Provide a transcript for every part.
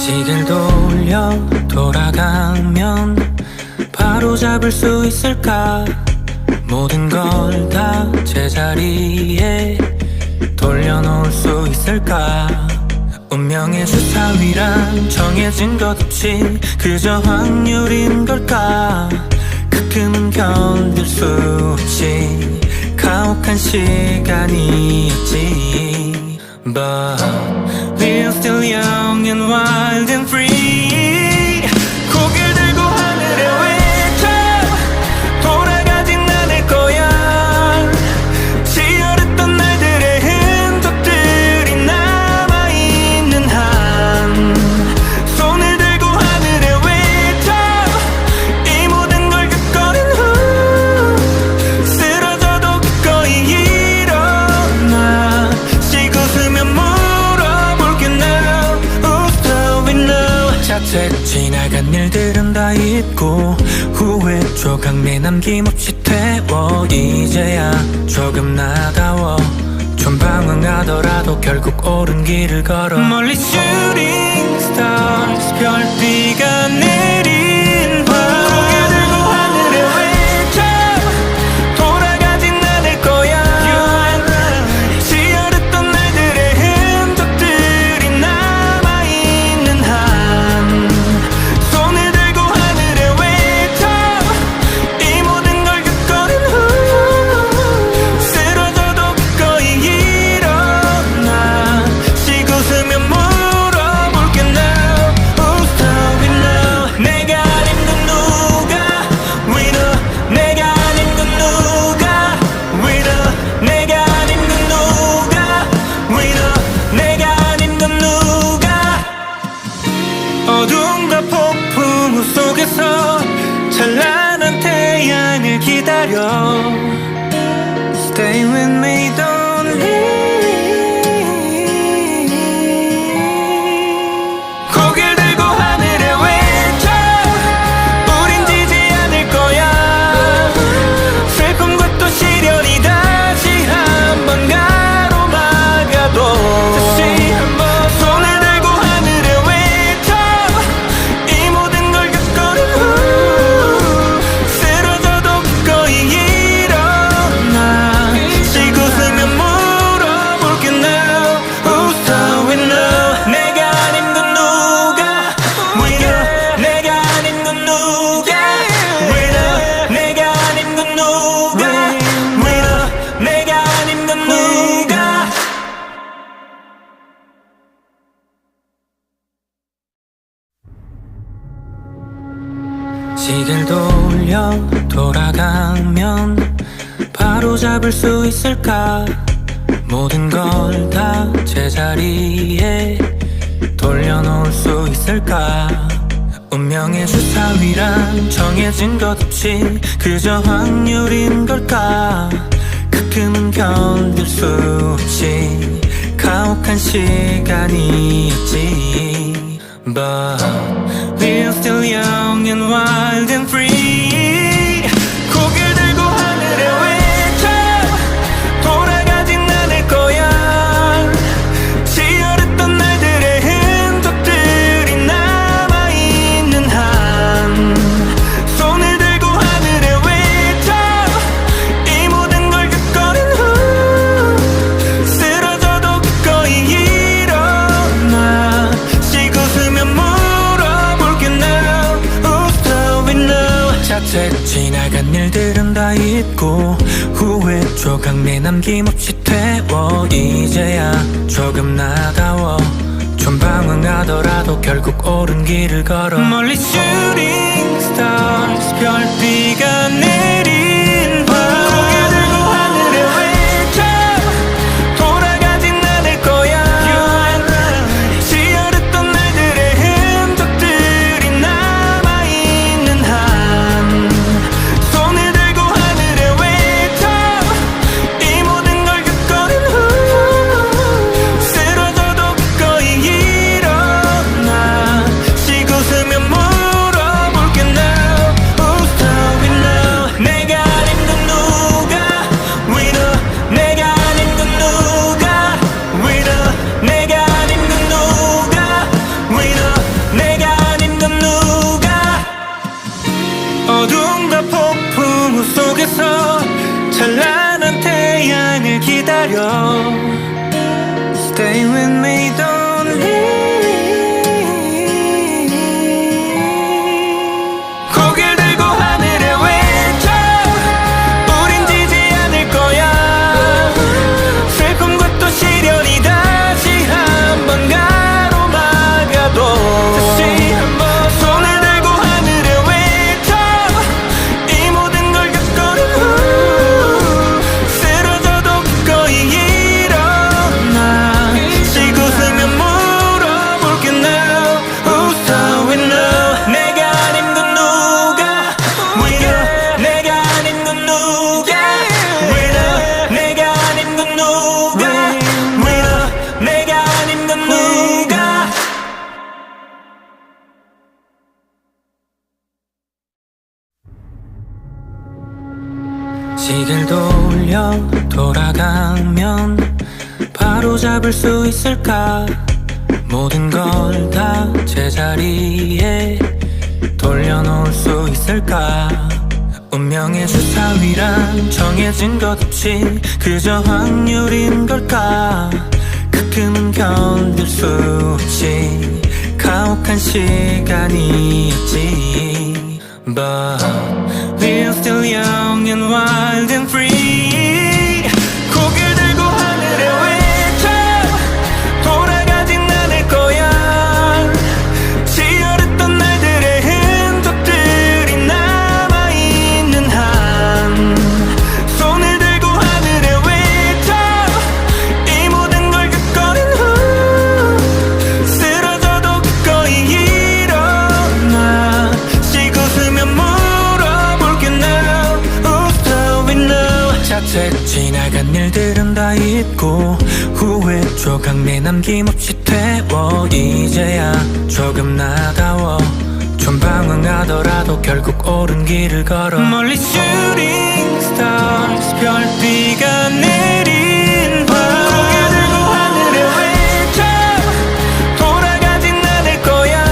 시계를 돌려 돌아가면 바로 잡을 수 있을까? 모든 걸 다 제자리에 돌려놓을 수 있을까? 운명의 주사위란 정해진 것 없이 그저 확률인 걸까? 가끔은 견딜 수 없지 가혹한 시간이었지. But we're still young and wild and free. 고개를 들고 하늘에 외쳐 돌아가진 않을 거야. 치열했던 날들의 흔적들이 남아있는 한 손을 들고 하늘에 외쳐 이 모든 걸 겪어낸 후 쓰러져도 기꺼이 일어나 쉬고 웃으며 물어볼게 now. Who's doing now? 자책 지나간 일들은 다 잊고 후회 조각 내남김없이 태워 이제야 조금 나다워. 좀 방황하더라도 결국 옳은 길을 걸어. 멀리 shooting stars 별비가 내린 밤 고개 들고 하늘에 외쳐 돌아가진 않을 거야. 치열했던 날들의 흔적들이 남아있는 한 손을 들고 하늘에 외쳐 이 모든 걸 겪어낸 후 쓰러져도 기꺼이 일어나 쉬고 웃으며 물어볼게 now. Who's doing now? 내가 아닌 건 누가 winner? 내가 아닌 건 누가 winner? 내가 아닌 건 누가 winner? 내가 아닌 건 누가? 어둠과 폭풍 속에서 찬란한 태양을 기다려. Stay with me, don't leave. 고개를 들고 하늘에 외쳐 우린 지지 않을 거야. 슬픔과 또 시련이 다시 한번 가로막아도 다시 한번 손을 들고 하늘에 외쳐 이 모든 걸 겪어낸 후 쓰러져도 기꺼이 일어나 쉬고 웃으며 물어볼게 now. Who's doing now? 내가 아닌 건 누가 winner? 내가 아닌 건 누가 winner? 내가 아닌 건 누가 winner? 내가 아닌 건 누가? 시계를 돌려 돌아가면 바로 잡을 수 있을까? 모든 걸 다 제자리에 돌려놓을 수 있을까? 운명의 주사위란 정해진 것 없이 그저 확률인 걸까? 가끔은 견딜 수 없지 가혹한 시간이었지. But we're still young and wild and free. 고개를 들고 하늘에 외쳐 돌아가진 않을 거야. 치열했던 날들의 흔적들이 남아있는 한 손을 들고 하늘에 외쳐 이 모든 걸 겪어낸 후 쓰러져도 기꺼이 일어나 쉬고 웃으며 물어볼게 now. Who's doing now? 자책 지나간 일들은 다 잊고 후회 조각 내남김없이 태워 이제야 조금 나다워. 좀 방황하더라도 결국 옳은 길을 걸어. 멀리 shooting stars 별비가 내린 밤 고개 들고 하늘에 외쳐 돌아가진 않을 거야. 치열했던 날들의 흔적들이 남아있는 한 손을 들고 하늘에 외쳐 이 모든 걸 겪어낸 후 쓰러져도 기꺼이 일어나 쉬고 웃으며 물어볼게 now. Who's doing now? 내가 Stay with me, don't leave. 고개를 들고 하늘에 외쳐 우린 지지 않을 거야. 슬픔과 또 시련이 다시 한번 가로막아도 다시 한번 손을 들고 하늘에 외쳐 이 모든 걸 겪어낸 후 쓰러져도 기꺼이 일어나 쉬고 쓰면 물어볼게 now Who's doing now. 내가 아닌 건 누가 Winner. 내가 아닌 건 누가 Winner. 내가 아닌 건 누가 Winner. 내가 아닌 건 누가. 시계를 돌아가면 바로 잡을 수 있을까. 모든 걸 다 제자리에 돌려놓을 수 있을까. 운명의 주사위란 정해진 것 없이 그저 확률인 걸까. 가끔은 견딜 수 없지 가혹한 시간이었지. But we're still young and wild and free. 고개를 들고 하늘에 외쳐 돌아가진 않을 거야. 치열했던 날들의 흔적들이 남아있는 한 손을 들고 하늘에 외쳐 이 모든 걸 겪어낸 후 쓰러져도 기꺼이 일어나 쉬고 쓰면 물어볼게 now Who's doing now. 자책 지나간 일들은 다 잊고 후회 조각 내남김없이 태워 이제야 조금 나다워. 좀 방황하더라도 결국 옳은 길을 걸어. 멀리 shooting stars 별비가 내린 밤 고개 들고 하늘에 외쳐 돌아가진 않을 거야.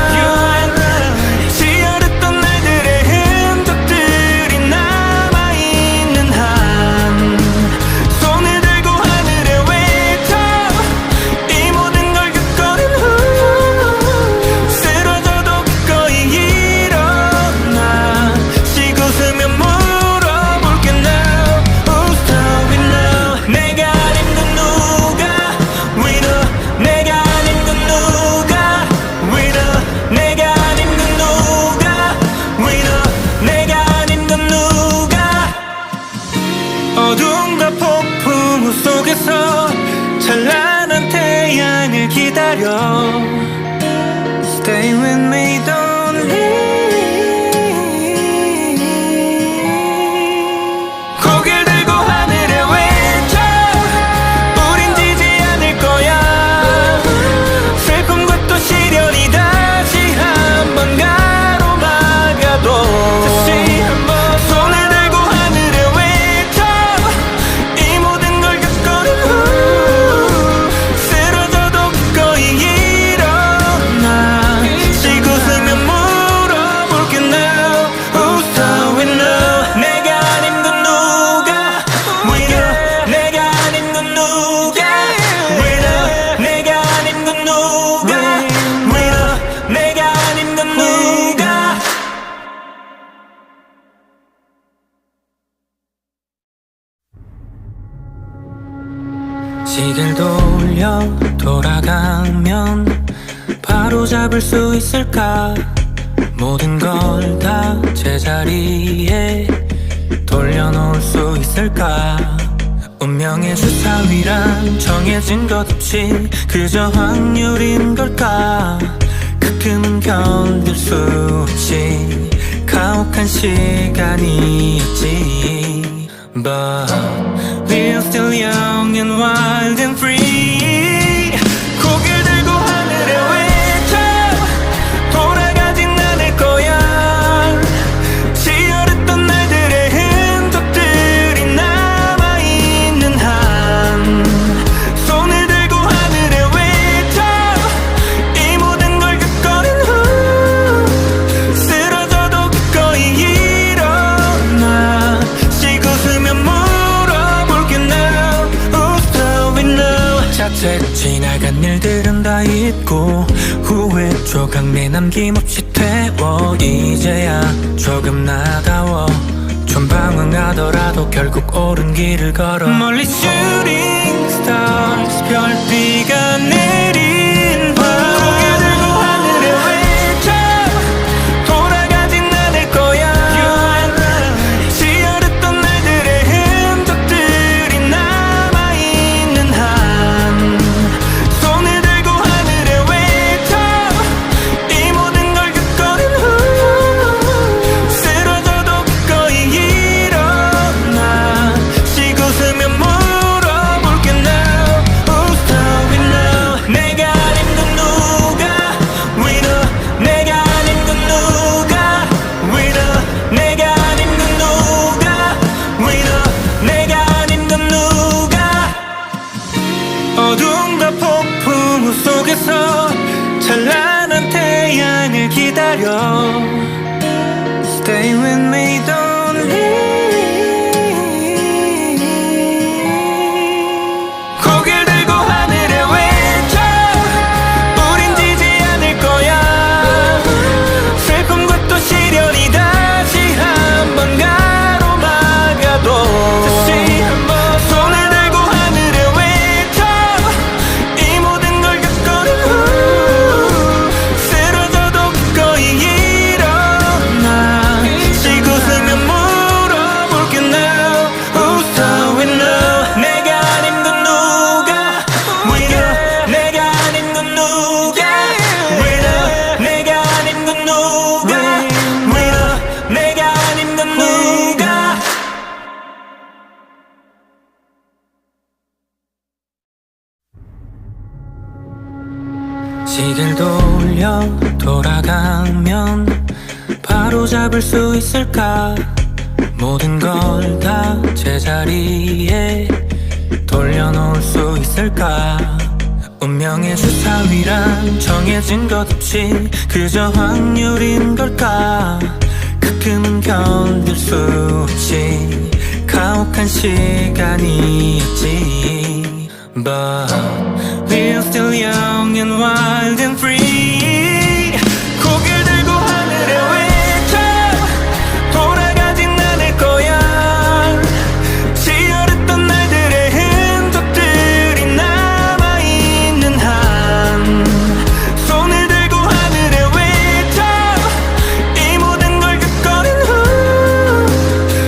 치열했던 날들의 흔적들이 남아있는 한 손을 들고 하늘에 외쳐 이 모든 걸 겪어낸 후 쓰러져도 기꺼이 일어나 쉬고 쓰면 물어볼게 now Who's doing now. 내가 아닌 건 누가 Winner. 내가 아닌 건 누가 Winner. 내가 아닌 건 누가 Winner. 내가 아닌 건 누가. 어둠과 폭풍 속에서 찬란한 태양을 기다려 Stay with me, don't leave. 고개를 들고 하늘에 외쳐 우린 지지 않을 거야. 슬픔과 또 시련이 다시 한번 가로막아도 다시 한번 손을 들고 하늘에 외쳐 이 모든 걸 겪어낸 후 쓰러져도 기꺼이 일어나 쉬고 쓰면 물어볼게 now Who's doing now. 내가 아닌 건 누가 Winner. 내가 아닌 건 누가 Winner. 내가 아닌 건 누가 Winner. 내가 아닌 건 누가. 시계를 돌아가면 바로 잡을 수 있을까. 모든 걸 다 제자리에 돌려놓을 수 있을까. 운명의 주사위란 정해진 것 없이 그저 확률인 걸까. 가끔은 견딜 수 없지 가혹한 시간이었지. But we're still young and wild and free. 고개를 들고 하늘에 외쳐 돌아가진 않을 거야. 치열했던 날들의 흔적들이 남아있는 한 손을 들고 하늘에 외쳐 이 모든 걸 겪어낸 후 쓰러져도 기꺼이 일어나 쉬고 쓰면 물어볼게 now Who's doing now. 지나간 일들은 다 잊고 후회 조각 내 남김없이 태워 이제야 조금 나다워 좀 방황하더라도 결국 옳은 길을 걸어 멀리 shooting stars 별비가 내린 밤 고개 들고 하늘에 외쳐 돌아가진 않을 거야 치열했던 날들의 흔적들이 남아있는 한 손을 들고 하늘에 외쳐 이 모든 걸 겪어낸 후 쓰러져도 거의 일어나 쉬고 웃으며 물어볼게 now Who's doing now 내가 아닌 건 누가 Winner 내가 아닌 건 누가 Winner 내가 아닌 건 누가 Winner 내가 아닌 건 누가 어둠과 폭풍 속에서 찬란한 태양을 기다려 Stay with me don't leave 고개를 들고 하늘에 외쳐 우린 지지 않을 거야 슬픔과 또 시련이 다시 한번 가로막아도 다시 한번 손을 들고 하늘에 외쳐 이 모든 걸 겪어낸 후 쓰러져도 거의 일어나 쉬고 웃으며 물어볼게 now Who's doing now 내가 아닌 건 누가 Winner 내가 아닌 건 누가 Winner 내가 아닌 건 누가 Winner 내가 아닌 건 누가 시계를 돌려 돌아가면 바로 잡을 수 있을까 모든 걸 다 제자리에 돌려놓을 수 있을까 운명의 주사위란 정해진 것 없이 그저 확률인 걸까 가끔은 견딜 수 없지 가혹한 시간이었지 But we're still young and wild and free 고개를 들고 하늘에 외쳐 돌아가진 않을 거야 치열했던 날들의 흔적들이 남아있는 한 손을 들고 하늘에 외쳐 이 모든 걸 겪어낸 후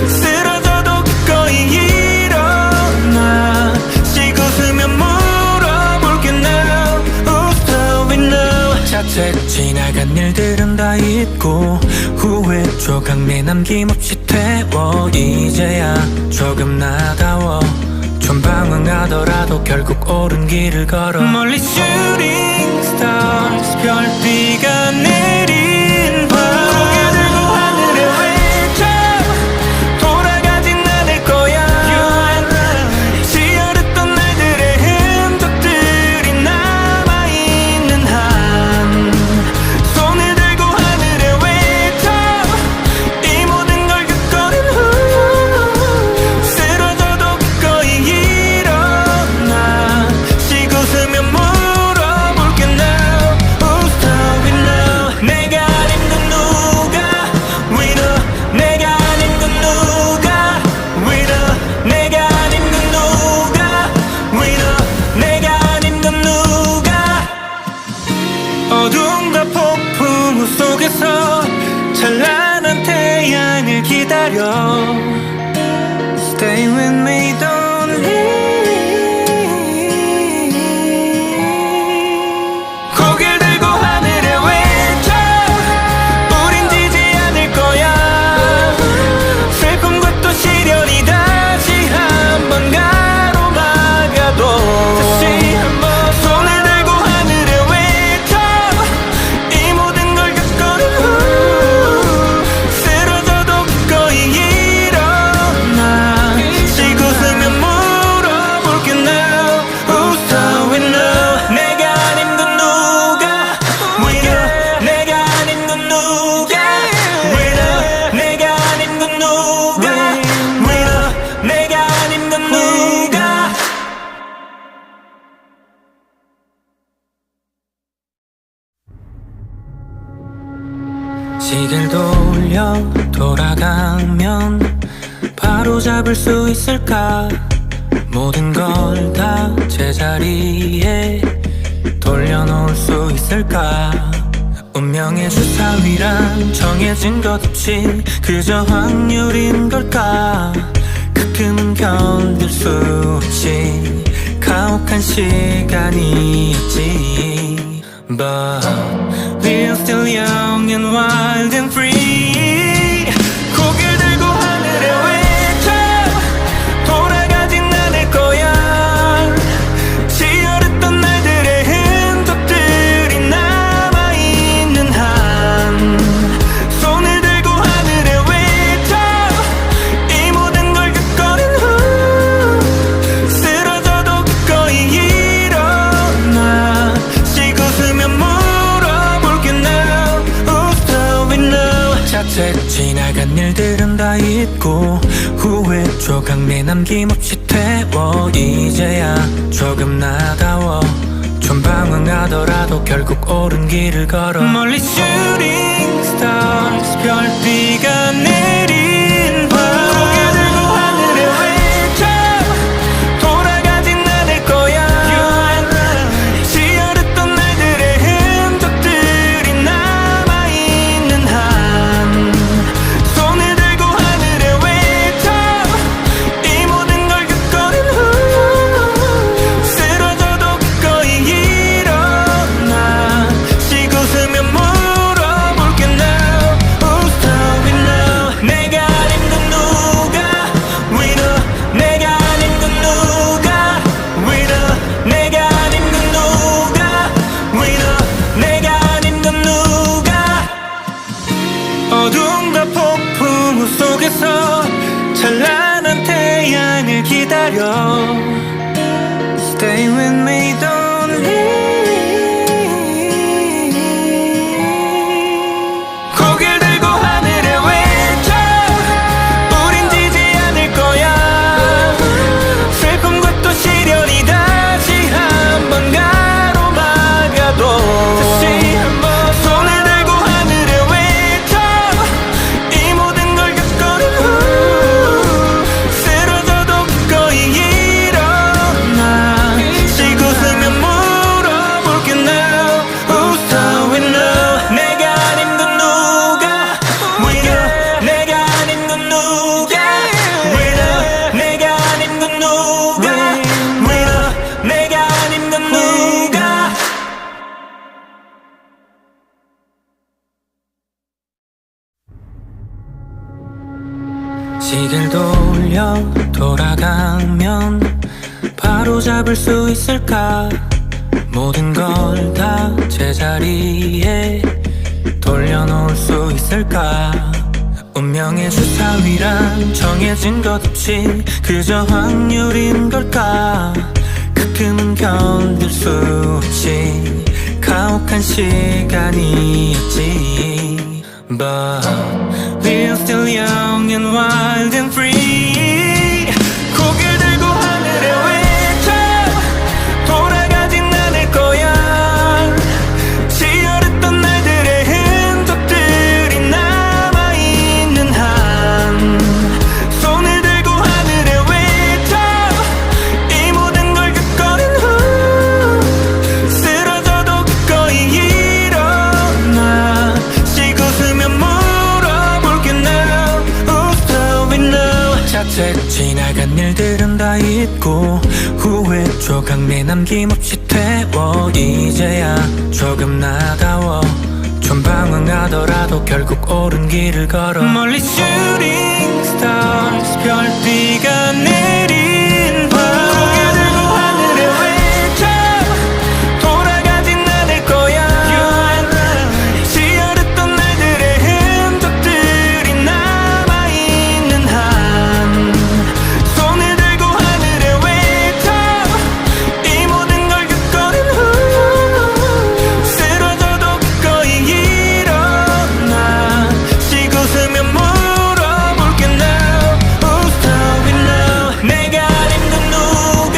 쓰러져도 거의 일어나 쉬고 웃으며 물어볼게 now Who's doing now 자책 지나간 일들은 다 잊고 후회 조각 내 남김없이 태워 이제야 조금 나다워 좀 방황하더라도 결국 옳은 길을 걸어 멀리 shooting stars 별비가 내린 밤 고개 들고 하늘에 외쳐 돌아가진 않을 거야 치열했던 날들의 흔적들이 남아있는 한 손을 들고 하늘에 외쳐 이 모든 걸 겪어낸 후 쓰러져도 거의 일어나 쉬고 웃으며 물어볼게 시계를 돌려 돌아가면 바로 잡을 수 있을까? 모든 걸 다 제자리에 돌려놓을 수 있을까? 운명의 주사위란 정해진 것 없이 그저 확률인 걸까? 가끔은 견딜 수 없이 가혹한 시간이었지. But we're still young and wild and free. 고개를 들고 하늘에 외쳐 돌아가진 않을 거야. 치열했던 날들의 흔적들이 남아있는 한 손을 들고 하늘에 외쳐 이 모든 걸 겪어낸 후 쓰러져도 기꺼이 일어나 쉬고 웃으며 물어볼게 now Who's doing now. 자칫 지나간 일들은 다 잊고 후회 조각 내남김없이 태워 이제야 조금 나다워. 좀 방황하더라도 결국 옳은 길을 걸어. 멀리 shooting stars 별비가 내린 밤 고개 들고 하늘에 외쳐 돌아가진 않을 거야. 치열했던 날들의 흔적들이 남아있는 한 손을 들고 하늘에 외쳐 이 모든 걸 겪어낸 후 쓰러져도 기꺼이 일어나 쉬고 웃으며 물어볼게 now Who's doing now. 내가 아닌 건 누가 winner. 내가 아닌 건 누가 winner. 내가 아닌 건 누가 winner. 내가 아닌 건 누가. 어둠과 폭풍 속에서 찬란한 태양을 기다려. Stay with me, don't leave. 고개를 들고 하늘에 외쳐 우린 지지 않을 거야. 슬픔과 또 시련이 다시 한번 가로막아도 다시 한번 손을 들고 하늘에 외쳐 이 모든 걸 겪어낸 후 쓰러져도 기꺼이 일어나 쉬고 웃으며 물어볼게 now Who's doing now. 내가 아닌 건 누가 winner. 내가 아닌 건 누가 winner. 내가 아닌 건 누가 winner. 내가 아닌 건 누가. 시계를 돌려 돌아가면 바로 잡을 수 있을까? 모든 걸 다 제자리에 돌려놓을 수 있을까? 운명의 주사위란 정해진 것 없이 그저 확률인 걸까? 가끔은 견딜 수 없이 가혹한 시간이었지. But we're still young and wild and free. 고개를 들고 하늘에 외쳐 돌아가진 않을 거야. 치열했던 날들의 흔적들이 남아있는 한 손을 들고 하늘에 외쳐 이 모든 걸 겪어낸 후 쓰러져도 기꺼이 일어나 쉬고 웃으며 물어볼게 now Who's doing now. 자칫 지나간 일들은 다 잊고 후회 조각 내남김없이 태워 이제야 조금 나다워. 좀 방황하더라도 결국 옳은 길을 걸어. 멀리 shooting stars 별비가 내린 밤 고개 들고 하늘에 외쳐 돌아가진 않을 거야. 치열했던 날들의 흔적들이 남아있는 한 손을 들고 하늘에 외쳐 이 모든 걸 겪어낸 후 쓰러져도 기꺼이 일어나 쉬고 웃으며 물어볼게 now Who's doing now. 내가 아닌 건 누가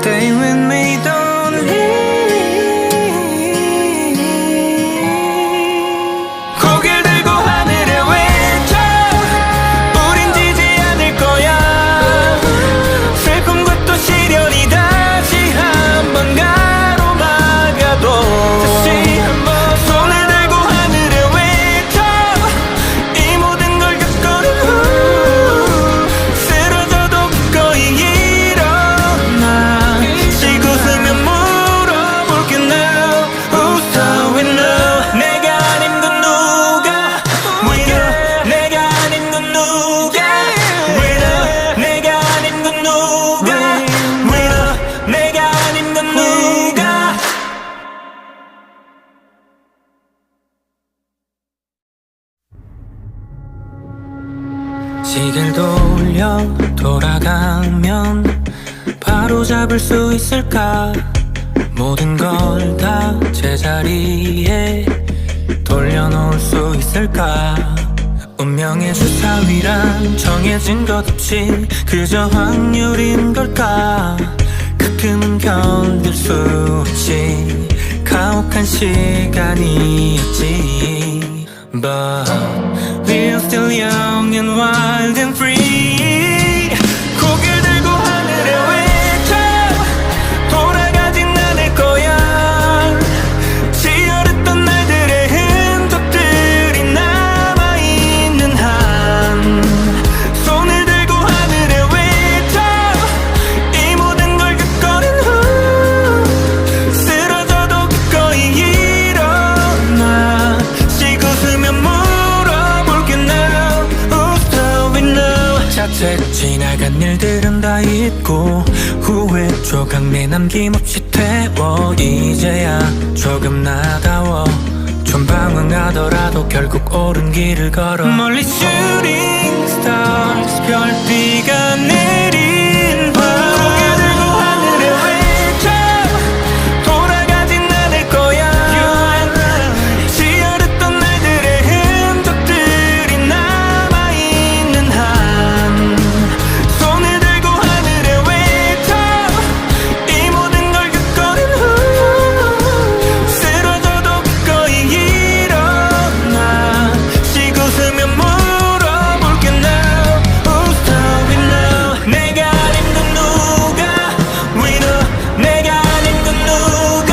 Stay with me, don't leave. 고개를 들고 하늘을 외쳐 우린 지지 않을 거야. 슬픔과 또 시련이 다시 한번 가로막아도 다시 한번 손을 들고 하늘을 외쳐 이 모든 걸 겪어낸 후 쓰러져도 기꺼이 일어나 지고 쓰면 물어볼게 now Who's so in love 내가 아닌 건 누가 Winner 내가 아닌 건 누가 Winner 내가 아닌 건 누가 Winner 내가 아닌 건 누가 시계를 돌려 돌아가면 바로 잡을 수 있을까 모든 걸 다 제자리에 돌려놓을 수 있을까 운명의 주사위란 정해진 것 없이 그저 확률인 걸까 가끔은 견딜 수 없지 가혹한 시간이었지 But we're still young and wild and free 고개를 들고 하늘을 외쳐 돌아가진 않을 거야 치열했던 날들의 흔적들이 남아있는 한 손을 들고 하늘을 외쳐 이 모든 걸 겪어낸 후 쓰러져도 기꺼이 일어나 쉬고 쓰면 물어볼게 now Who's so in love 자칫 지나간 일들은 다 잊고 후회 조각 내남김없이 태워 이제야 조금 나다워 좀 방황하더라도 결국 옳은 길을 걸어 멀리 shooting stars 별비가 내린 밤 고개 들고 하늘을 외쳐 돌아가진 않을 거야 치열했던 날들의 흔적들이 남아있는 한 손을 들고 하늘을 외쳐 이 모든 걸 겪어낸 후 쓰러져도 기꺼이 일어나 쉬고 쓰면 물어볼게 now Who's so in love 내가 아닌 건 누가 Winner 내가 아닌 건 누가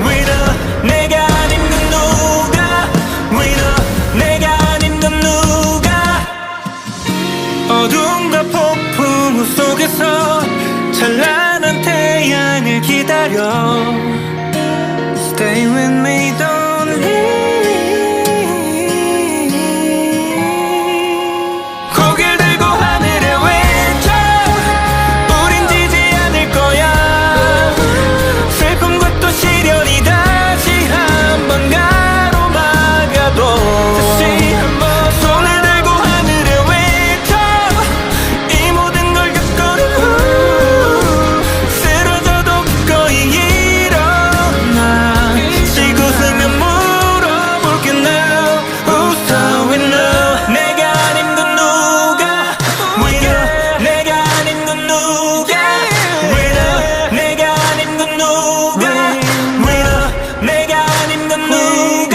Winner 내가 아닌 건 누가 Winner 내가 아닌 건 누가 어둠과 폭풍 속에서 찬란한 태양을 기다려 Stay with me, don't leave 고개를 들고 하늘을 외쳐 우린 지지 않을 거야 슬픔과 또 시련이 다시 한번 가로막아도 다시 한번 손을 들고 하늘을 외쳐 이 모든 걸 겪어낸 후 쓰러져도 기꺼이 일어나 쉬고 쓰면 물어볼게 now Who's so in love 내가 아닌 건 누가 Winner 내가 아닌 건 누가 Winner 내가 아닌 건 누가 Winner 내가 아닌 건 누가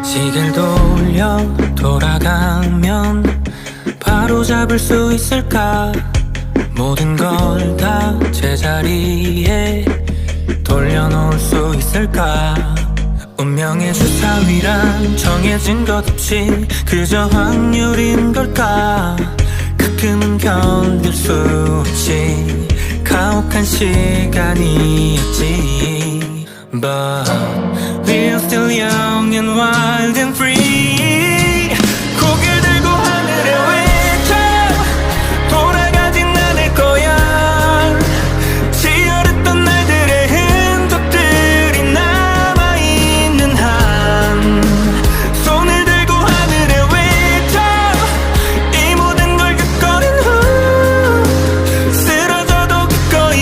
시계를 돌려 돌아가면 바로 잡을 수 있을까 모든 걸 다 제자리에 돌려놓을 수 있을까 운명의 주사위란 정해진 것 없이 그저 확률인 걸까 가끔은 견딜 수 없지 가혹한 시간이었지 But we're still young and wild and free 고개를 들고 하늘을 외쳐 돌아가진 않을 거야 치열했던 날들의 흔적들이 남아있는 한 손을 들고 하늘을 외쳐 이 모든 걸 겪어낸 후 쓰러져도 기꺼이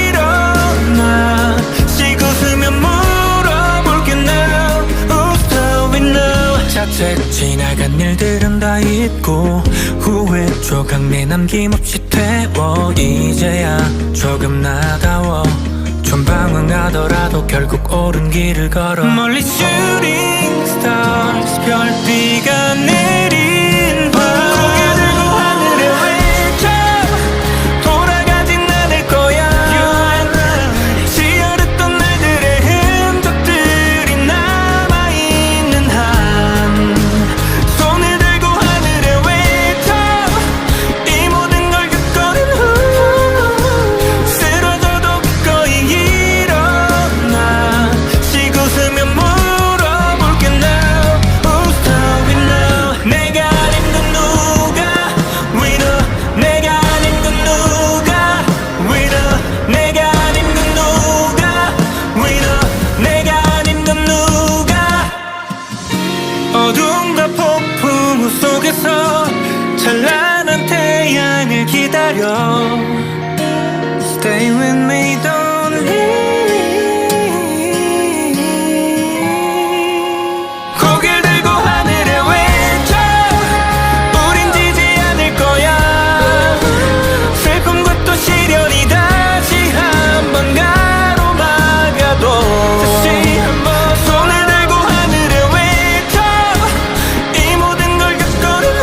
일어나 쉬고 쓰면 물어볼게 now Who's so in love 자책 지나간 일들은 다 잊고 후회 조각 내 남김없이 태워 이제야 조금 나다워 좀 방황하더라도 결국 옳은 길을 걸어 멀리 shooting stars 별비가 내린 밤 고개 들고 하늘에 외쳐 돌아가진 않을 거야 지어렸던 날들의 흔적들이 남아있는 한 손을 들고 하늘에 외쳐 이 모든 걸 겪어낸 후 쓰러져도 기꺼이 일어나 쉬고 서면 물어볼게 now Who's stopping now 내가 아닌 건 누가 Winner 내가 아닌 건 누가 Winner 내가 아닌 건 누가 Winner 내가 아닌 건 누가 어둠과 폭풍 속에서 찬란한 태양을 기다려 Stay with me don't leave 고개를 들고 하늘에 외쳐 우린 지지 않을 거야 슬픔과 또 시련이 다시 한번 가로막아도 다시 한번 손을 들고 하늘에 외쳐 이 모든 걸 겪어낸 후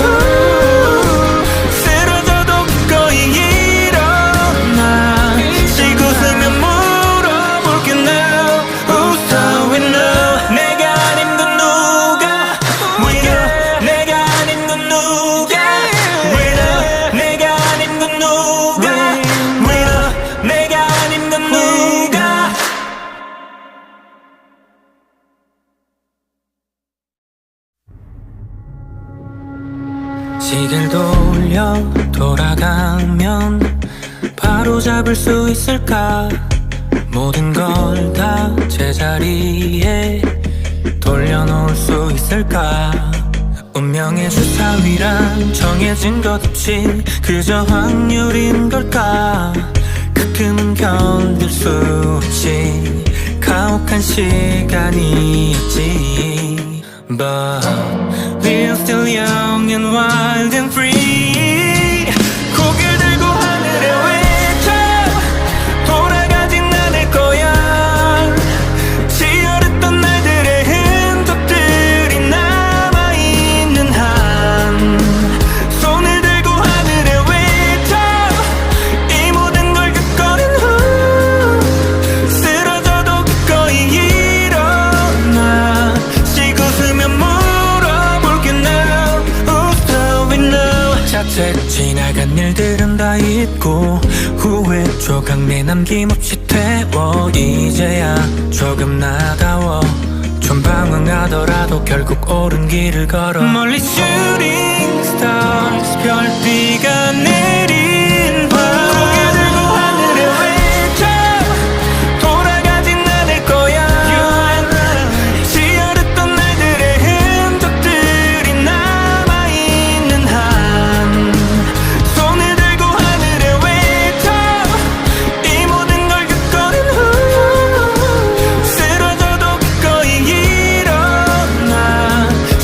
쓰러져도 기꺼이 일어나 쉬고 서면 물어볼게 now Who's stopping now 내가 아닌 건 누가 Winner 내가 아닌 건 누가 Winner 내가 아닌 건 누가 Winner 내가 아닌 건 누가 시계를 돌려 돌아가면 바로 잡을 수 있을까 모든 걸 다 제자리에 돌려놓을 수 있을까 운명의 주사위란 정해진 것 없이 그저 확률인 걸까 가끔은 견딜 수 없이 가혹한 시간이었지 But we're still young and wild and free 고개를 들고 하늘에 외쳐 돌아가진 않을 거야 지어렸던 날들의 흔적들이 남아있는 한 손을 들고 하늘에 외쳐 이 모든 걸 겪어낸 후 쓰러져도 기꺼이 일어나 쉬고 서면 물어볼게 now Who's stopping now 자책 지나간 일들은 다 잊고 후회 조각 내 남김없이 태워 이제야 조금 나다워 좀 방황하더라도 결국 옳은 길을 걸어 멀리 shooting stars 별비가 내린 밤 고개 들고 하늘에 외쳐 돌아가진 않을 거야 지어렸던 날들의 흔적들이 남아있는 한 손을 들고 하늘에 외쳐 이 모든 걸 겪어낸 후 쓰러져도 기꺼이 일어나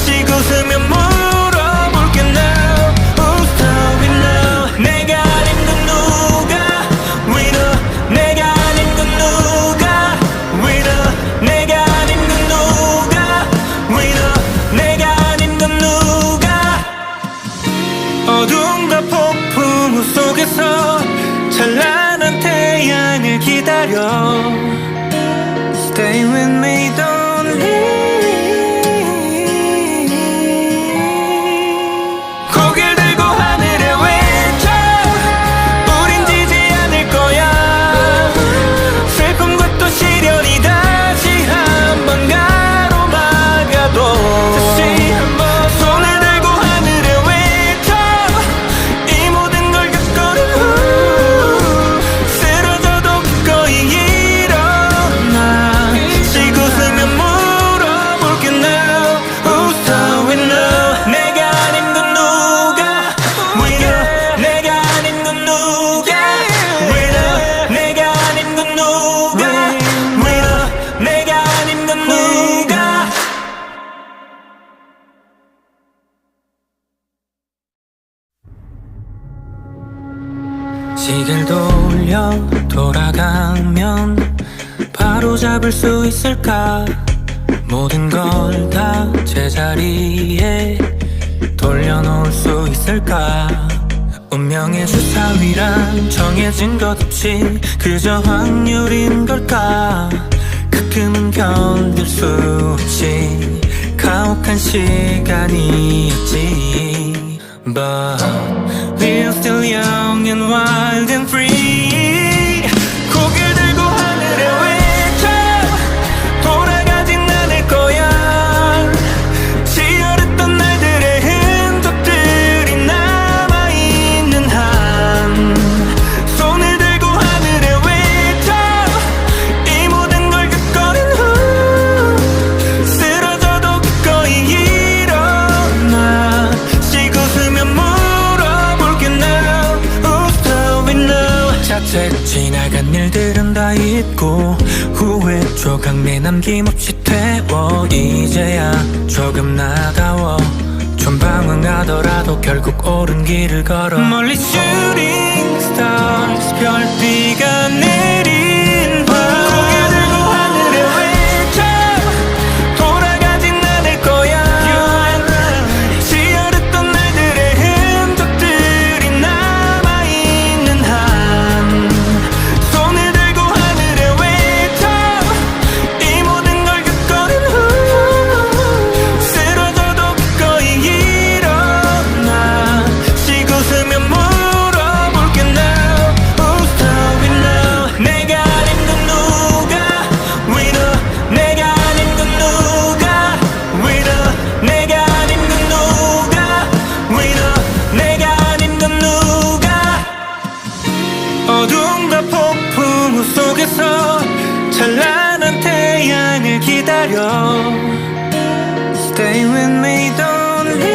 쉬고 서면 물어볼게 now Who's stopping now 내가 아닌 건 누가 Winner 내가 아닌 건 누가 Winner 내가 아닌 건 누가 Winner 내가 아닌 건 누가 어둠과 폭풍 속에서 찬란한 태양을 기다려 Stay with me don't leave 고개를 들고 하늘에 외쳐 우린 지지 않을 거야 슬픔과 또 시련이 다시 한번 가로막아도 다시 한번 손을 들고 하늘에 외쳐 이 모든 걸 겪어낸 후 쓰러져도 기꺼이 일어나 시계를 돌려 돌아가면 바로 잡을 수 있을까? 모든 걸 다 제자리에 돌려놓을 수 있을까? 운명의 주사위란 정해진 것 없이 그저 확률인 걸까? 가끔은 견딜 수 없이 가혹한 시간이었지. But we're still young and wild and free. 고개를 들고 하늘에 외쳐 돌아가진 않을 거야. 치열했던 날들의 흔적들이 남아있는 한 손을 들고 하늘에 외쳐 이 모든 걸 겪어낸 후 쓰러져도 기꺼이 일어나 쉬고 쓰면 물어볼게 now. Who's doing now? 자책 지나간 일들은 다 잊고 후회 조각 내남김없이 태워 이제야 조금 나다워. 좀 방황하더라도 결국 옳은 길을 걸어. 멀리 shooting stars 별비가 내린 밤 고개 들고 하늘에 외쳐 돌아가진 않을 거야. 치열했던 날들의 흔적들이 남아있는 한 손을 들고 하늘에 외쳐 이 모든 걸 겪어낸 후 쓰러져도 기꺼이 일어나 쉬고 쓰면 물어볼게 now. Who's doing now? 내가 아닌 건 누가 winner? 내가 아닌 건 누가 winner? 내가 아닌 건 누가 winner? 내가 아닌 건 누가 어둠과 폭풍 속에서 찬란한 태양을 기다려. Stay with me, don't leave.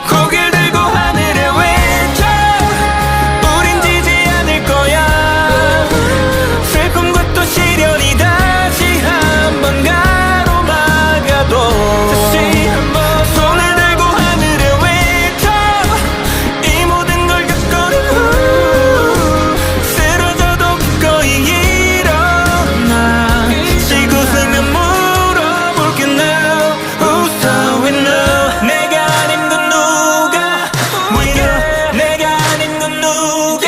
고개를 들고 하늘에 외쳐 우린 지지 않을 거야. 슬픔과 또 시련이 다시 한번 가로막아도 다시 한번 손을 들고 하늘에 외쳐 이 모든 걸 겪어낸 후 쓰러져도 기꺼이 일어나 쉬고 쓰면 물어볼게 now. Who's doing now? 내가 아닌 건 누가 winner? 내가 아닌 건 누가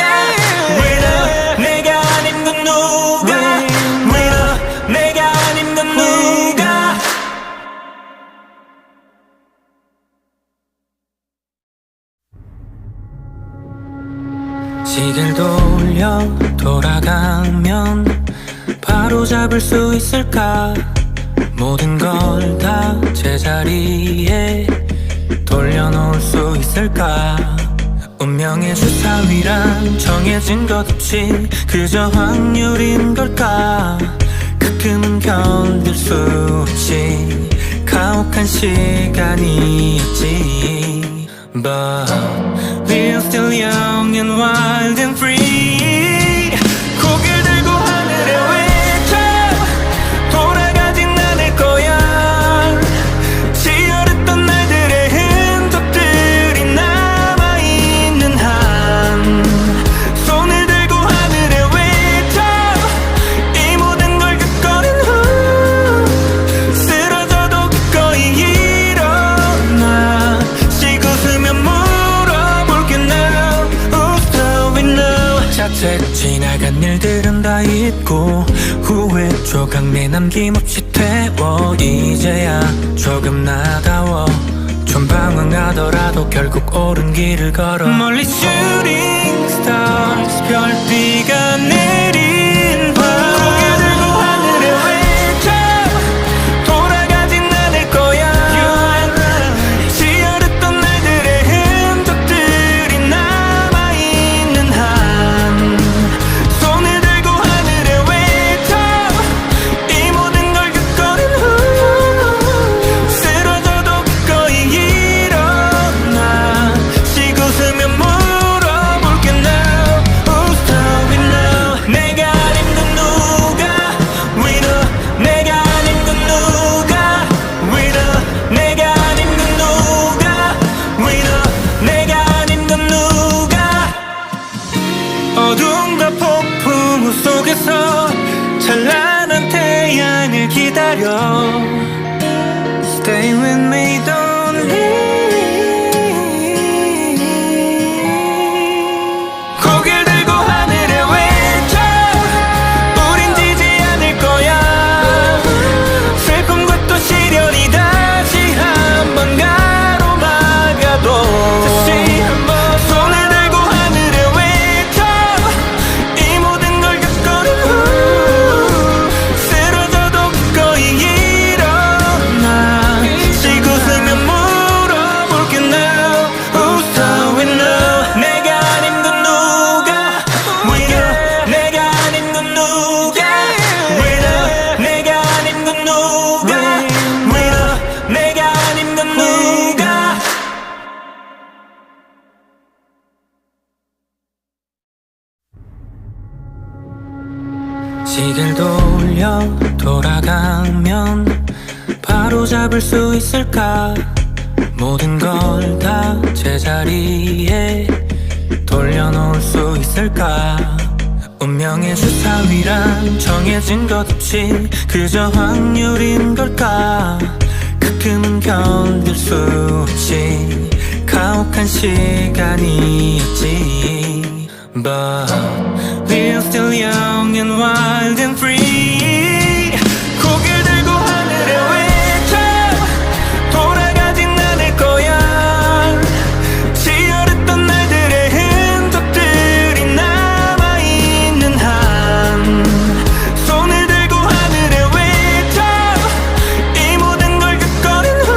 winner? 내가 아닌 건 누가 winner? 내가 아닌 건 누가. 시계를 돌려 돌아가면 바로 잡을 수 있을까? 모든 걸 다 제자리에 돌려놓을 수 있을까? 운명의 주사위란 정해진 것 없이 그저 확률인 걸까? 가끔은 견딜 수 없이 가혹한 시간이었지. But we're still young and wild and free. 고개를 들고 하늘에 외쳐 돌아가진 않을 거야. 치열했던 날들의 흔적들이 남아있는 한 손을 들고 하늘에 외쳐 이 모든 걸 겪어낸 후 쓰러져도 기꺼이 일어나 쉬고 쓰면 물어볼게 now. Who's doing now? 자책 지나간 일들은 다 잊고 후회 조각 내남김없이 태워 이제야 조금 나다워. 좀 방황하더라도 결국 옳은 길을 걸어. 멀리 shooting stars 별비가 내린 밤 고개 들고 하늘에 외쳐 돌아가진 않을 거야. 치열했던 날들의 흔적들이 남아있는 한 손을 들고 하늘에 외쳐 이 모든 걸 겪어낸 후 쓰러져도 기꺼이 일어나 쉬고 쓰면 물어볼게 now. Who's doing now? 내가 아닌 건 Stay with me, don't leave. 고개를 들고 하늘에 외쳐 우린 지지 않을 거야. 슬픔과 또 시련이 다시 한번 가로막아도 다시 한번 손을 들고 하늘에 외쳐 이 모든 걸 겪어낸 후 쓰러져도 기꺼이 일어나 쉬고 쓰면 물어볼게 now Who's doing now. 내가 아닌 건 누가 winner. 내가 아닌 건 누가 winner. 내가 아닌 건 누가 winner. 내가 아닌 건 누가. 시계를 돌려 돌아가면 바로 잡을 수 있을까. 모든 걸 다 제자리에 돌려놓을 수 있을까. 운명의 주사위란 정해진 것 없이 그저 확률인 걸까. 가끔은 견딜 수 없이 가혹한 시간이었지. But we're still young and wild and free. 고개를 들고 하늘에 외쳐 돌아가진 않을 거야. 치열했던 날들의 흔적들이 남아있는 한 손을 들고 하늘에 외쳐 이 모든 걸 겪어낸 후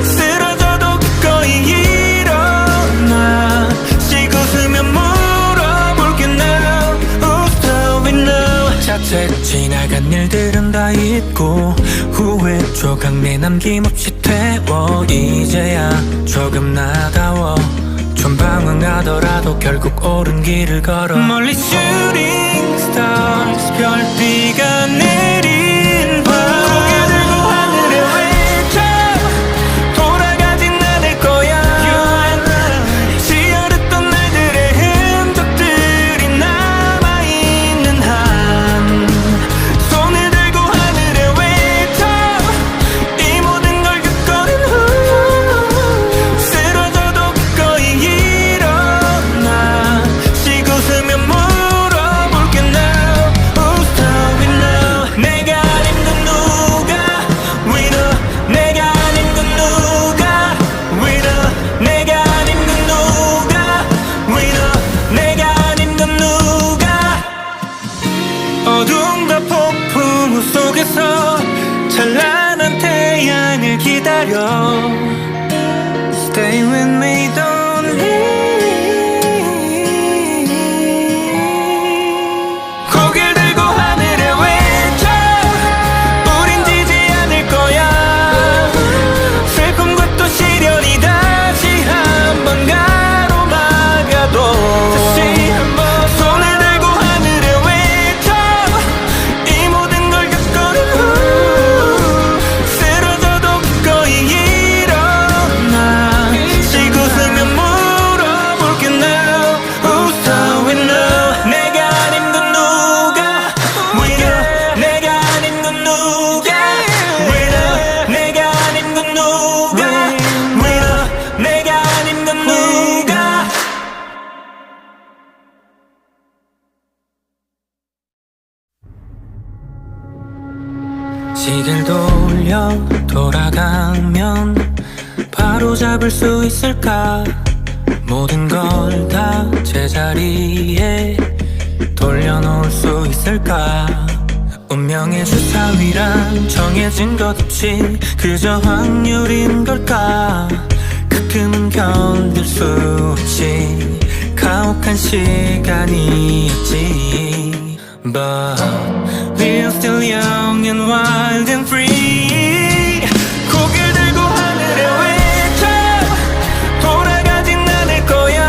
쓰러져도 기꺼이 일어나 쉬고 쓰면 물어볼게 now Who's doing now. 자책 지나간 일들은 다 잊고 후회 조각 내남김없이 태워 이제야 조금 나다워. 좀 방황하더라도 결국 옳은 길을 걸어. 멀리 shooting stars 별비가 내린 밤 고개 들고 하늘에 외쳐 돌아가진 않을 거야. 치열했던 날들의 흔적들이 남아있는 한 손을 들고 하늘에 외쳐 이 모든 걸 겪어낸 후 쓰러져도 기꺼이 일어나 쉬고 쓰면 물어볼게 now Who's doing now. 내가 아닌 건 누가 winner. 내가 아닌 건 누가 winner. 내가 아닌 건 누가 winner. 내가 아닌 건 누가. 어둠과 폭풍 속에서 찬란한 태양을 기다려. Stay with me, don't leave. 고개를 들고 하늘에 외쳐 우린 지지 않을 거야. 슬픔과 또 시련이 다시 한번 가로막아도 다시 한번 손을 들고 하늘에 외쳐 이 모든 걸 겪어낸 후 쓰러져도 기꺼이 일어나 쉬고 쓰면 물어볼게 now Who's doing now. 내가 아닌 건 누가 winner. 내가 아닌 건 누가 winner. 내가 아닌 건 누가 winner. 내가 아닌 건 누가. 시계를 돌려 돌아가면 바로 잡을 수 있을까. 모든 걸 다 제자리에 돌려놓을 수 있을까. 운명의 주사위란 정해진 것 없이 그저 확률인 걸까. 가끔은 견딜 수 없이 가혹한 시간이었지. But we're still young and wild and free. 고개를 들고 하늘에 외쳐 돌아가진 않을 거야.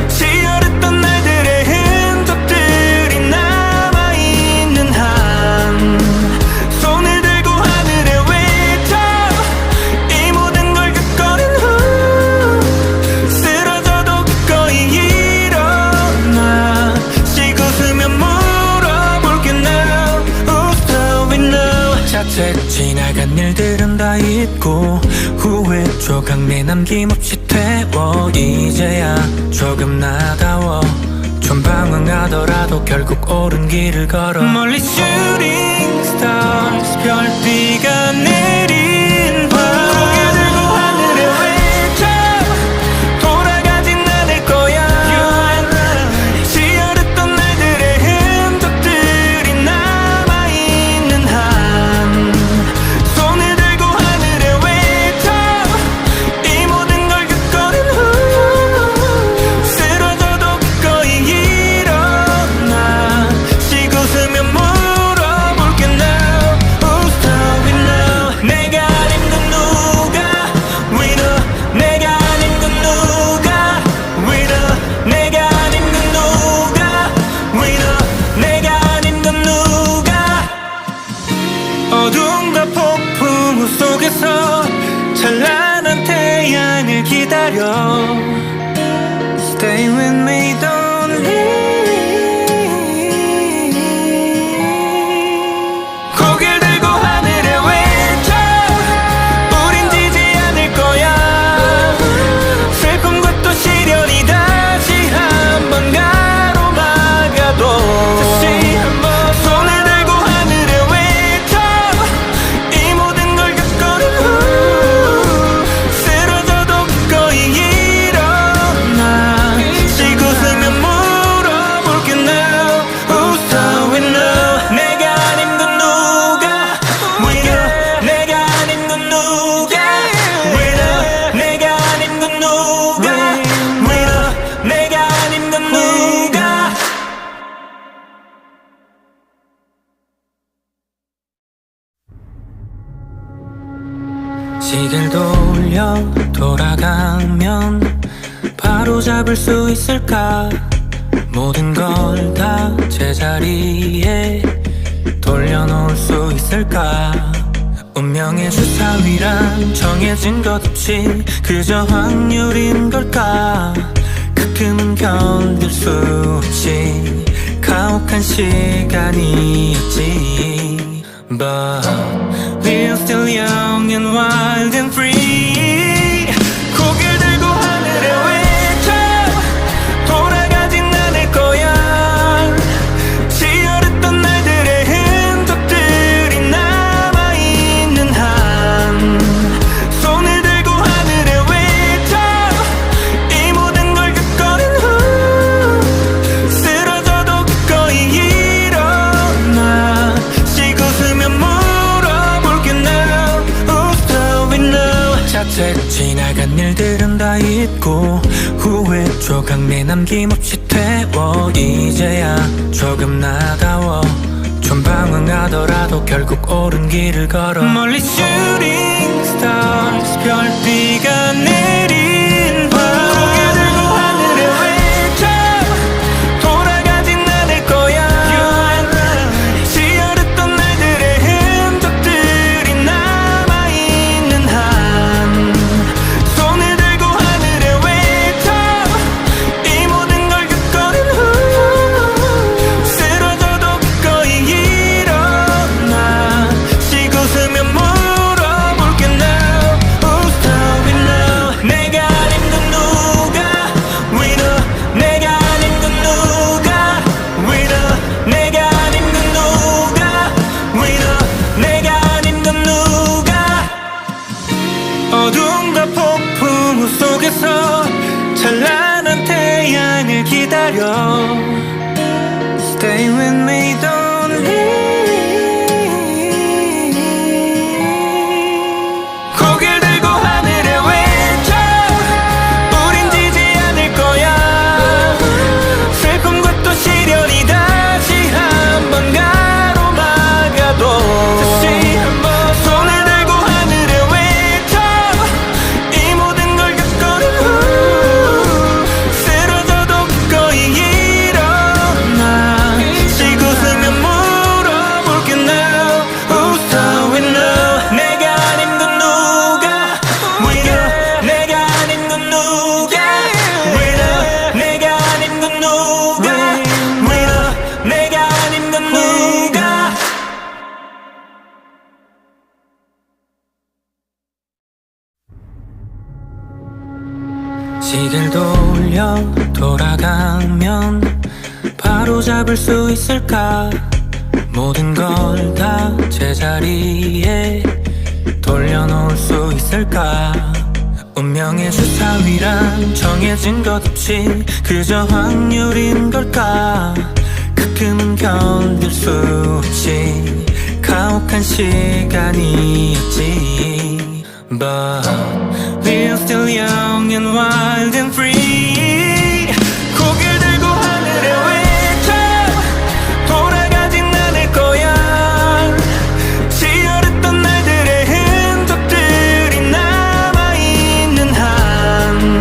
치열했던 날들의 흔적들이 남아있는 한 손을 들고 하늘에 외쳐 이 모든 걸 겪어낸 후 쓰러져도 기꺼이 일어나 쉬고 쓰면 물어볼게 now Who's 자책 지나간 일들은 다 잊고 후회 조각 내 남김없이 태워 이제야 조금 나다워 좀 방황하더라도 결국 옳은 길을 걸어 멀리 shooting stars 별비가 내린 밤 고개 들고 하늘에 외쳐 돌아가진 않을 거야 지어렸던 날들의 흔적들이 남아있는 한 손을 들고 하늘에 외쳐 이 모든 걸 겪어낸 후 쓰러져도 기꺼이 일어나 쉬고 서면 물어볼게 now Who's stopping now 내가 아닌 건 누가 Winner 내가 아닌 건 누가 Winner 내가 아닌 건 누가 Winner 내가 아닌 건 누가 어둠과 폭풍 속에서 찬란한 태양을 기다려 Stay with me don't leave 고개를 들고 하늘에 외쳐 우린 지지 않을 거야 슬픔과 또 시련이 다시 한번 가로막아도 다시 한번 손을 들고 하늘에 외쳐 이 모든 걸 겪어낸 후 쓰러져도 기꺼이 일어나 쉬고 서면 물어볼게 now Who's stopping now 내가 아닌 건 누가 Winner 내가 아닌 건 누가 Winner 내가 아닌 건 누가 Winner 내가 아닌 건 누가 시계를 돌려 돌아가면 바로 잡을 수 있을까 모든 걸 다 제자리에 돌려놓을 수 있을까 운명의 주사위란 정해진 것 없이 그저 확률인 걸까 가끔은 견딜 수 없이 가혹한 시간이었지 But we're still young and wild and free 고개를 들고 하늘에 외쳐 돌아가진 않을 거야 지어렸던 날들의 흔적들이 남아있는 한 손을 들고 하늘에 외쳐 이 모든 걸 겪어낸 후 쓰러져도 기꺼이 일어나 쉬고 서면 물어볼게 now Who's stopping now 자책 지나간 일들은 다 잊고 후회 조각 내 남김없이 태워 이제야 조금 나다워 좀 방황하더라도 결국 옳은 길을 걸어 멀리 shooting stars 별비가 내린 밤 고개 들고 하늘에 외쳐 돌아가진 않을 거야 지어렸던 날들의 흔적들이 남아있는 한 손을 들고 하늘에 외쳐 이 모든 걸 겪어낸 후 쓰러져도 기꺼이 일어나 쉬고 서면 물어볼게 now Who's stopping now 내가 아닌 건 누가 Winner 내가 아닌 건 누가 Winner 내가 아닌 건 누가 Winner 내가 아닌 건 누가 어둠과 폭풍 속에서 찬란한 태양을 기다려 Stay with me don't leave 고개를 들고 하늘에 외쳐 우린 지지 않을 거야 슬픔과 또 시련이 다시 한번 가로막아도 다시 한번 손을 들고 하늘에 외쳐 이 모든 걸 겪어낸 후 쓰러져도 기꺼이 일어나 쉬고 시계를 돌려 돌아가면 바로 잡을 수 있을까? 모든 걸 다 제자리에 돌려놓을 수 있을까? 운명의 주사위란 정해진 것 없이 그저 확률인 걸까? 가끔은 견딜 수 없이 가혹한 시간이었지. But we're still young and wild and free. 고개를 들고 하늘에 외쳐 돌아가진 않을 거야. 치열했던 날들의 흔적들이 남아있는 한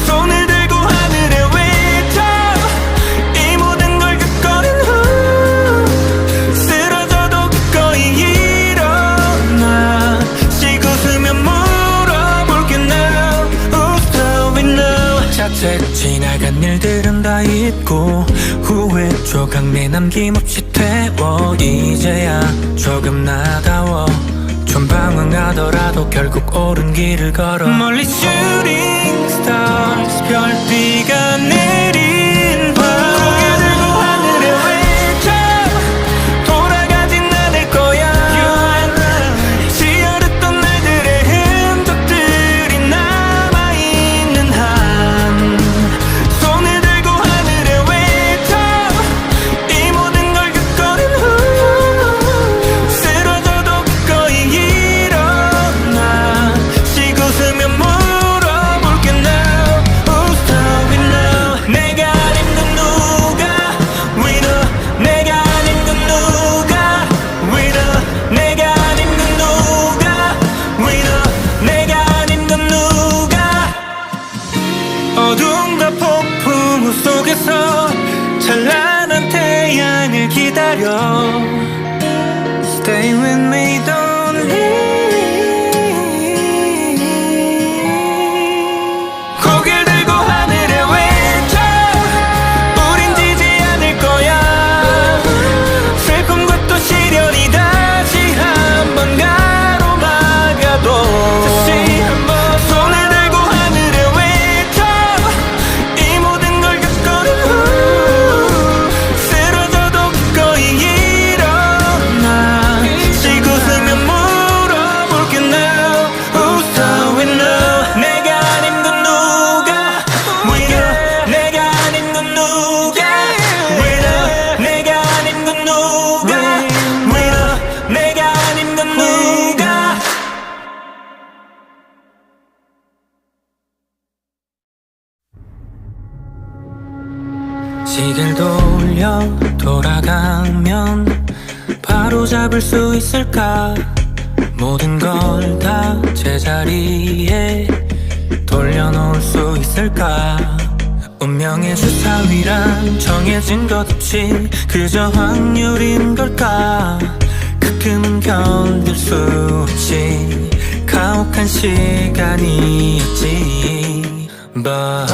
손을 들고 하늘에 외쳐 이 모든 걸 겪어낸 후 쓰러져도 기꺼이 일어나 쉬고 쓰면 물어볼게 now. Who's doing now? 자책 지나간 일들은 다 잊고 후회 조각 내남김없이 태워 이제야 조금 나다워. 좀 방황하더라도 결국 옳은 길을 걸어. 멀리 shooting stars 별비가 내린 밤 고개 들고 하늘에 외쳐 돌아가진 않을 거야. 치열했던 날들의 흔적들이 남아있는 한 손을 들고 하늘에 외쳐 이 모든 걸 겪어낸 후 쓰러져도 기꺼이 일어나 쉬고 쓰면 물어볼게 now. Who's doing now? 내가 아닌 건 누가 winner? 내가 아닌 건 누가 winner? 내가 아닌 건 누가 winner? 내가 아닌 건 누가? 어둠과 폭풍 속에서 찬란한 태양을 기다려. Stay with me, don't leave. 고개를 들고 하늘에 외쳐 우린 지지 않을 거야. 슬픔과 또 시련이 다시 한번 가로막아도 다시 한번 손을 들고 하늘에 외쳐 이 모든 걸 겪어낸 후 쓰러져도 기꺼이 일어나 쉬고 쓰면 물어볼게 now. Who's doing now? 내가 아닌 건 누가 winner? 내가 아닌 건 누가 winner? 내가 아닌 건 누가 winner? 내가 아닌 건 누가? 시계를 돌려 돌아가면 바로 잡을 수 있을까? 모든 걸 다 제자리에 돌려놓을 수 있을까? 운명의 주사위란 정해진 것 없이 그저 확률인 걸까? 가끔은 견딜 수 없이 가혹한 시간이었지. But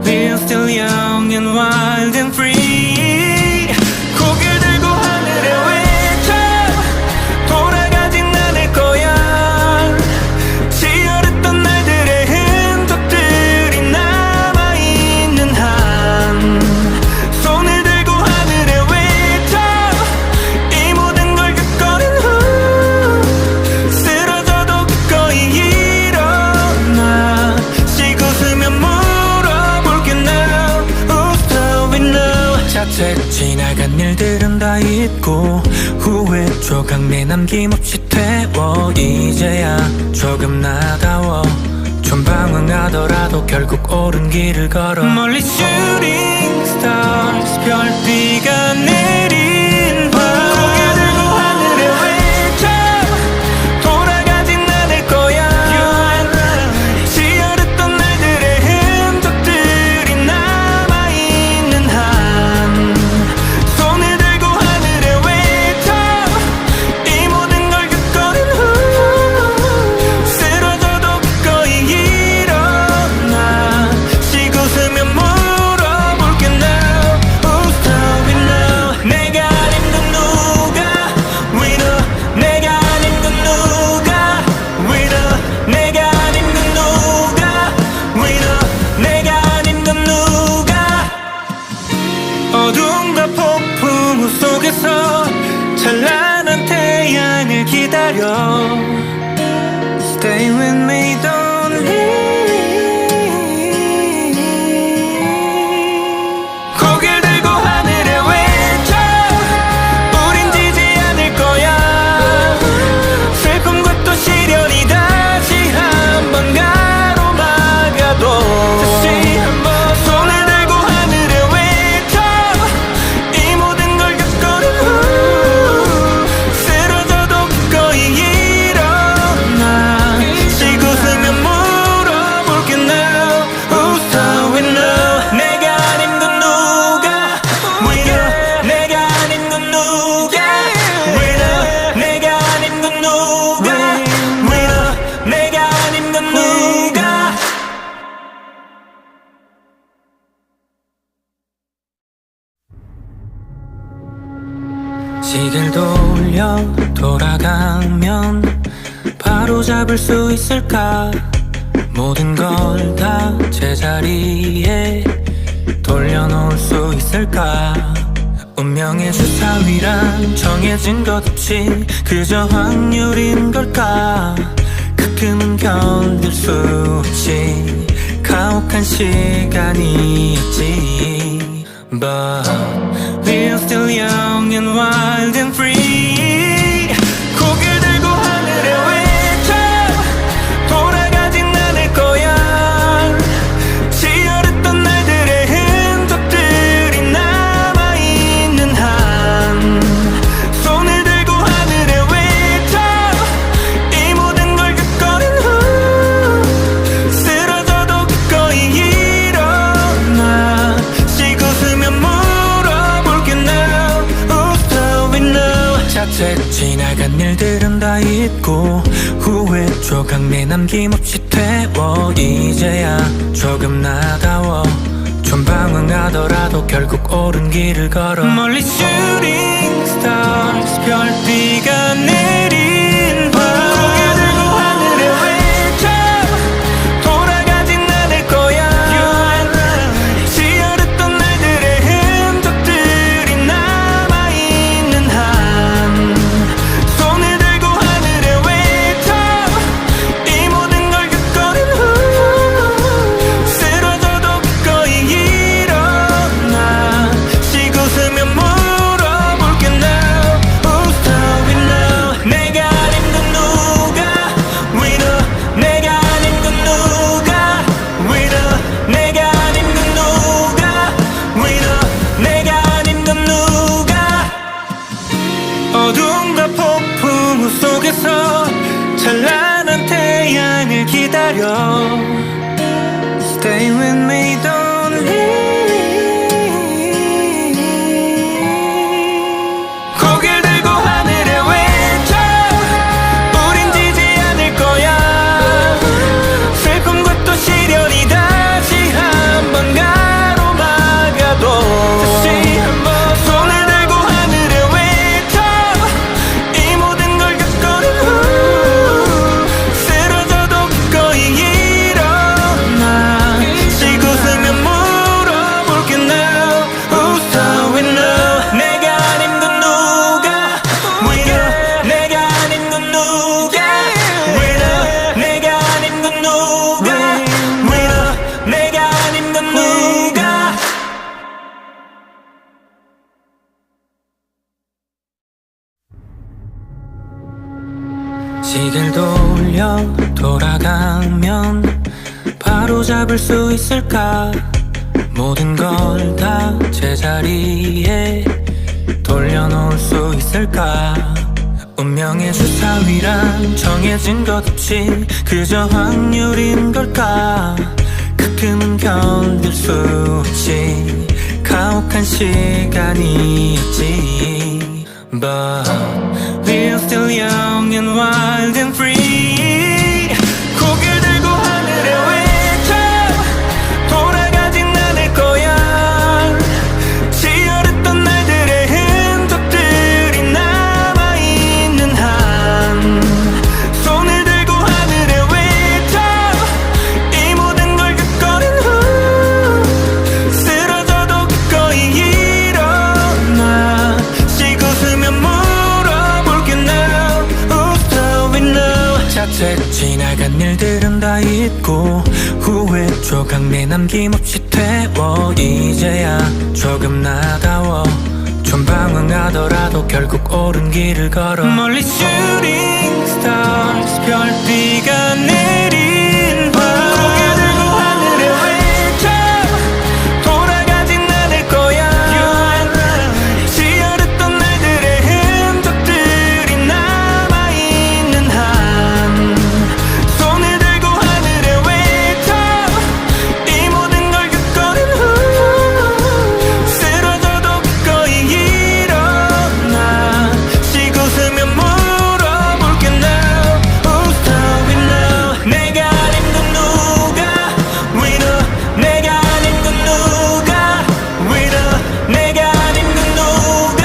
we're still young and wild and free. 고개를 들고 하늘에 외쳐 돌아가진 않을 거야. 치열했던 날들의 흔적들이 남아있는 한 손을 들고 하늘에 외쳐 이 모든 걸 겪어낸 후 쓰러져도 기꺼이 일어나 쉬고 쓰면 물어볼게 now. Who's doing now? 자책 지나간 일들은 다 잊고 후회 조각 내남김없이 태워 이제야 조금 나다워. 좀 방황하더라도 결국 옳은 길을 걸어. 멀리 shooting stars 별비가 내린 밤 고개 들고 하늘에 외쳐 돌아가진 않을 거야. 치열했던 날들의 흔적들이 남아있는 한 손을 들고 하늘에 외쳐 이 모든 걸 겪어낸 후 쓰러져도 기꺼이 일어나 쉬고 쓰면 물어볼게 now. Who's doing now? 내가 아닌 건 누가 기다려. Stay with me, don't leave. 고개를 들고 하늘에 외쳐 우린 지지 않을 거야. 슬픔과 또 시련이 다시 한번 가로막아도 다시 한번 손을 들고 하늘에 외쳐 이 모든 걸 겪어낸 후 쓰러져도 기꺼이 일어나. 쉬고 서면 물어볼게 now. Who's with now? 내가 아닌 건 누가? Winner. 내가 아닌 건 누가? Winner. 내가 아닌 건 누가? Winner. 내가 아닌 건 누가? 시계를 돌아가면 바로 잡을 수 있을까? 모든 걸 다 제자리에 돌려놓을 수 있을까? 운명의 주사위란 정해진 것 없이 그저 확률인 걸까? 가끔은 견딜 수 없이 가혹한 시간이었지. But we're still young and wild and free. 고개를 들고 하늘에 외쳐 돌아가진 않을 거야. 치열했던 날들의 흔적들이 남아있는 한 손을 들고 하늘에 외쳐 이 모든 걸 겪어낸 후 쓰러져도 기꺼이 일어나. 쉬고 서면 물어볼게 now. Who's with now? 자칫 지나간 일들은 다 잊고 후회 조각 내남김없이 태워. 이제야 조금 나다워. 좀 방황하더라도 결국 옳은 길을 걸어. 멀리 shooting stars 별비가 내린 밤 고개 들고 하늘에 외쳐 돌아가진 않을 거야. 치열했던 날들의 흔적들이 남아있는 한 손을 들고 하늘에 외쳐 이 모든 걸 겪어낸 후 쓰러져도 기꺼이 일어나. 쉬고 서면 물어볼게 now. Who's with now? 내가 아닌 건 누가? Winner. 내가 아닌 건 누가? Winner. 내가 아닌 건 누가? Winner. 내가 아닌 건 누가? 어둠과 폭풍 속에서 찬란한 태양을 기다려. Stay with me, don't leave. 고개를 들고 하늘에 외쳐 우린 지지 않을 거야. 슬픔과 또 시련이 다시 한번 가로막아도 다시 한번 손을 들고 하늘에 외쳐 이 모든 걸 겪어낸 후 쓰러져도 기꺼이 일어나. 쉬고 서면 물어볼게 now. Who's with now? 내가 아닌 건 누가? Winner. 내가 아닌 건 누가? Winner. 내가 아닌 건 누가? Winner. 내가 아닌 건 누가? 시계를 돌아가면 바로 잡을 수 있을까? 모든 걸 다 제자리에 돌려놓을 수 있을까? 운명의 주사위란 정해진 것 없이 그저 확률인 걸까? 가끔은 견딜 수 없이 가혹한 시간이었지. But we're still young and wild and free. 고개를 들고 하늘에 외쳐 돌아가진 않을 거야. 치열했던 날들의 흔적들이 남아있는 한 손을 들고 하늘에 외쳐 이 모든 걸 겪어낸 후 쓰러져도 기꺼이 일어나. 쉬고 서면 물어볼게 now. 자칫 지나간 일들은 다 잊고 후회 조각 내남김없이 태워 이제야 조금 나다워 좀 방황하더라도 결국 옳은 길을 걸어 멀리 shooting stars 별비가 내린 밤 고개 들고 하늘에 외쳐 돌아가진 않을 거야 지어렸던 날들의 흔적들이 남아있는 한 손을 들고 하늘에 외쳐 이 모든 걸 겪어낸 후 쓰러져도 기꺼이 일어나 쉬고 서면 물어볼게 now Who's stopping now 내가 아닌 건 누가 Winner 내가 아닌 건 누가 Winner 내가 아닌 건 누가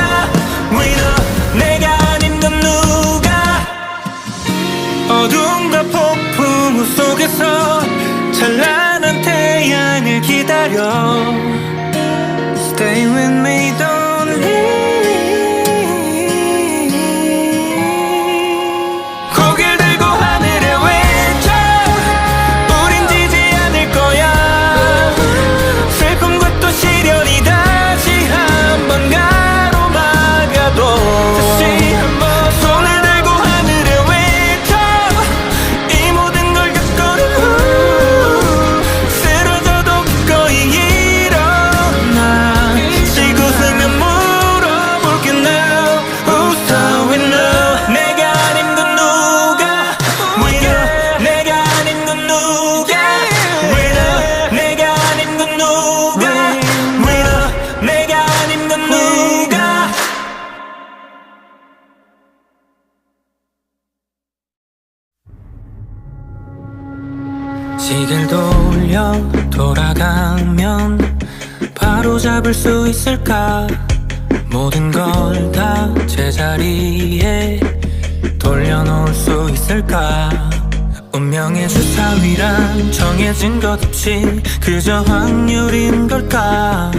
Winner 내가 아닌 건 누가 어둠과 폭풍 속에서 찬란한 태양을 기다려 Stay with me don't leave 고개를 들고 하늘에 외쳐 우린 지지 않을 거야 슬픔과 또 시련이 다시 한번 가로막아도 다시 한번 손을 들고 하늘에 외쳐 이 모든 걸 겪어낸 후 쓰러져도 기꺼이 일어나 쉬고 서면 물어볼게 now Who's stopping now 내가 아닌 건 누가 Winner 내가 아닌 건 누가 Winner 내가 아닌 건 누가 Winner 내가 아닌 건 누가 시계를 돌려 돌아가면 바로 잡을 수 있을까 모든 걸 다 제자리에 돌려놓을 수 있을까 운명의 주사위란 정해진 것 없이 그저 확률인 걸까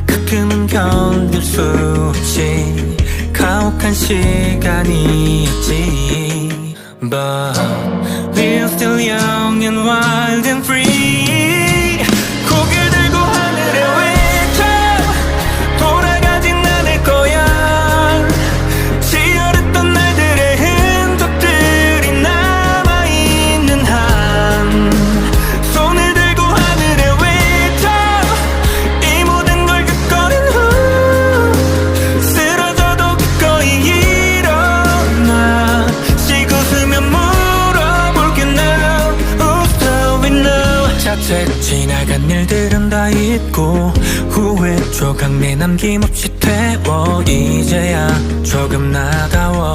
가끔은 견딜 수 없이 가혹한 시간이었지 But we're still young and wild and free 고개를 들고 하늘에 외쳐 돌아가진 않을 거야 지어렸던 날들의 흔적들이 남아있는 한 손을 들고 하늘에 외쳐 이 모든 걸 겪어낸 후 쓰러져도 기꺼이 일어나 쉬고 서면 물어볼게 now Who's stopping now 자칫 지나간 일들은 다 잊고 후회 조각 내남김없이 태워 이제야 조금 나다워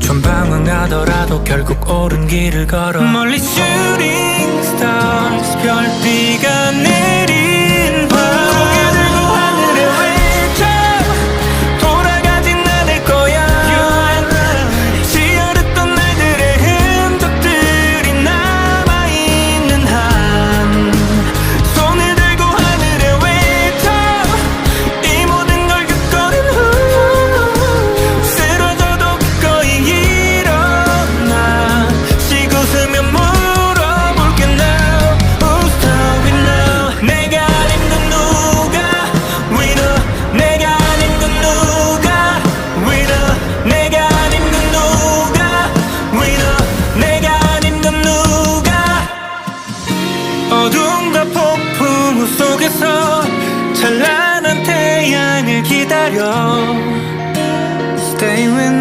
좀 방황하더라도 결국 옳은 길을 걸어 멀리 shooting stars 별비가 내린 밤 고개 들고 하늘에 외쳐 돌아가진 않을 거야 지어렸던 날들의 흔적들이 남아있는 한 손을 들고 하늘에 외쳐 이 모든 걸 겪어낸 후 쓰러져도 기꺼이 일어나 쉬고 서면 물어볼게 now Who's stopping now 내가 아닌 건 누가 Winner 내가 아닌 건 누가 Winner 내가 아닌 건 누가 Winner 내가 아닌 건 누가 어둠과 폭풍 속에서 찬란한 태양을 기다려 Stay with